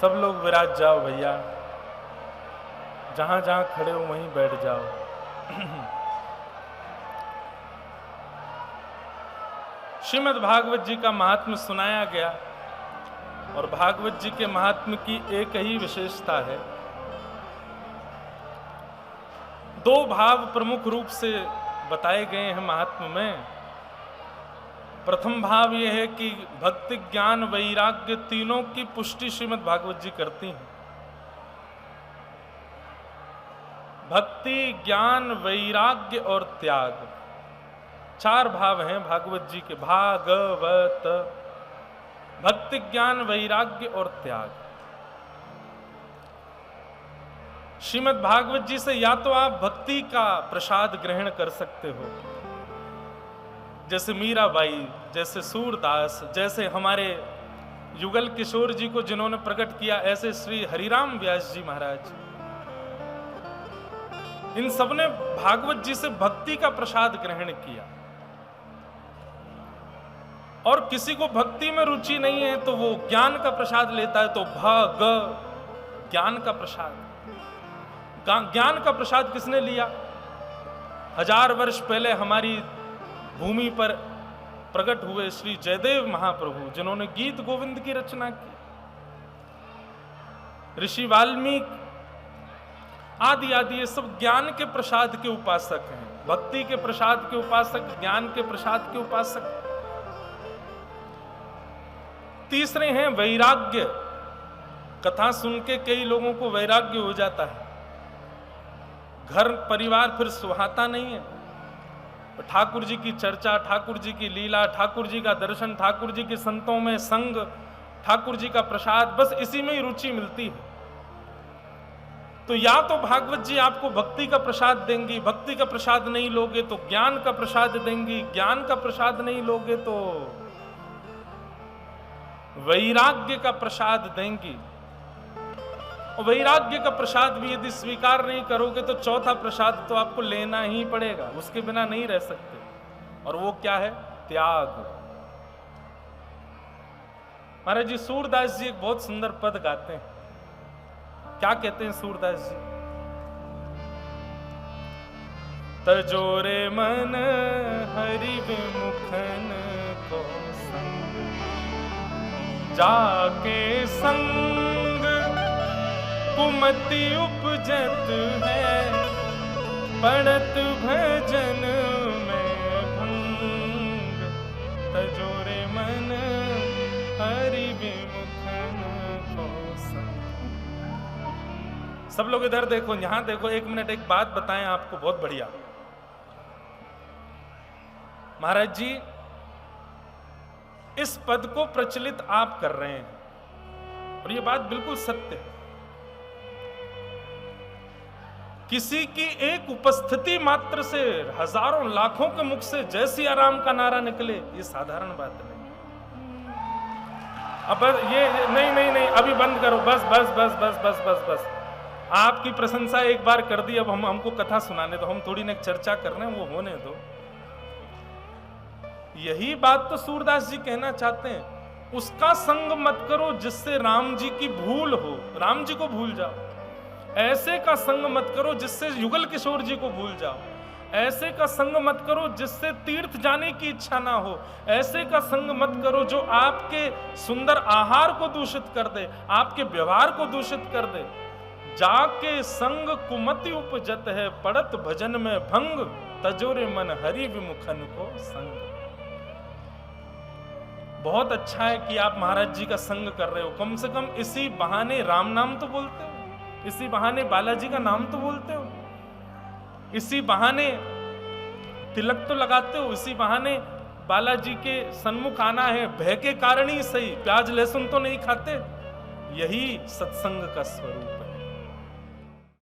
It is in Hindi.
सब लोग विराज जाओ भैया, जहां जहां खड़े हो वहीं बैठ जाओ। श्रीमद् भागवत जी का महात्म्य सुनाया गया और भागवत जी के महात्म्य की एक ही विशेषता है। दो भाव प्रमुख रूप से बताए गए हैं महात्म्य में। प्रथम भाव यह है कि भक्ति, ज्ञान, वैराग्य तीनों की पुष्टि श्रीमद् भागवत जी करती हैं। भक्ति, ज्ञान, वैराग्य और त्याग, चार भाव हैं भागवत जी के। भागवत, भक्ति, ज्ञान, वैराग्य और त्याग। श्रीमद् भागवत जी से या तो आप भक्ति का प्रसाद ग्रहण कर सकते हो, जैसे मीराबाई, जैसे सूरदास, जैसे हमारे युगल किशोर जी को जिन्होंने प्रकट किया, ऐसे श्री हरिराम व्यास जी महाराज, इन सबने भागवत जी से भक्ति का प्रसाद ग्रहण किया। और किसी को भक्ति में रुचि नहीं है तो वो ज्ञान का प्रसाद लेता है, तो भाग, ज्ञान का प्रसाद। ज्ञान का प्रसाद किसने लिया? 1000 वर्ष पहले हमारी भूमि पर प्रकट हुए श्री जयदेव महाप्रभु, जिन्होंने गीत गोविंद की रचना की। ऋषि वाल्मीकि आदि आदि, ये सब ज्ञान के प्रसाद के उपासक हैं, भक्ति के प्रसाद के उपासक, ज्ञान के प्रसाद के उपासक। तीसरे हैं वैराग्य। कथा सुन के कई लोगों को वैराग्य हो जाता है, घर परिवार फिर सुहाता नहीं है। ठाकुर जी की चर्चा, ठाकुर जी की लीला, ठाकुर जी का दर्शन, ठाकुर जी के संतों में संग, ठाकुर जी का प्रसाद, बस इसी में ही रुचि मिलती है। तो या तो भागवत जी आपको भक्ति का प्रसाद देंगी, भक्ति का प्रसाद नहीं लोगे तो ज्ञान का प्रसाद देंगी, ज्ञान का प्रसाद नहीं लोगे तो वैराग्य का प्रसाद देंगी। और वैराग्य का प्रसाद भी यदि स्वीकार नहीं करोगे तो चौथा प्रसाद तो आपको लेना ही पड़ेगा, उसके बिना नहीं रह सकते। और वो क्या है? त्याग। महाराज जी सूरदास जी एक बहुत सुंदर पद गाते हैं। क्या कहते हैं सूरदास जी? तजोरे मन हरि विमुखन को संग, जाके संग कुमति उपजत है, पड़त भजन में भंग। तजोरे मन हरि विमुखन को संग। सब लोग इधर देखो, यहां देखो, एक मिनट एक बात बताएं आपको बहुत बढ़िया। महाराज जी इस पद को प्रचलित आप कर रहे हैं और यह बात बिल्कुल सत्य है। किसी की एक उपस्थिति मात्र से हजारों लाखों के मुख से जय सिया राम का नारा निकले, ये साधारण बात नहीं। अब ये नहीं, अभी बंद करो, बस बस बस बस बस बस बस। आपकी प्रशंसा एक बार कर दी, अब हमको कथा सुनाने दो, हम थोड़ी ना चर्चा कर रहे हैं, वो होने दो। यही बात तो सूरदास जी कहना चाहते हैं। उसका संग मत करो जिससे राम जी की भूल हो, राम जी को भूल जाओ। ऐसे का संग मत करो जिससे युगल किशोर जी को भूल जाओ। ऐसे का संग मत करो जिससे तीर्थ जाने की इच्छा ना हो। ऐसे का संग मत करो जो आपके सुंदर आहार को दूषित कर दे, आपके व्यवहार को दूषित कर दे। जाके संग कुमति उपजत है, पड़त भजन में भंग। तजोरे मन हरि विमुखन को संग। बहुत अच्छा है कि आप महाराज जी का संग कर रहे हो। कम से कम इसी बहाने राम नाम तो बोलते हो, इसी बहाने बालाजी का नाम तो बोलते हो, इसी बहाने तिलक तो लगाते हो, इसी बहाने बालाजी के सन्मुख आना है, भय के कारण ही सही, प्याज लहसुन तो नहीं खाते। यही सत्संग का स्वरूप।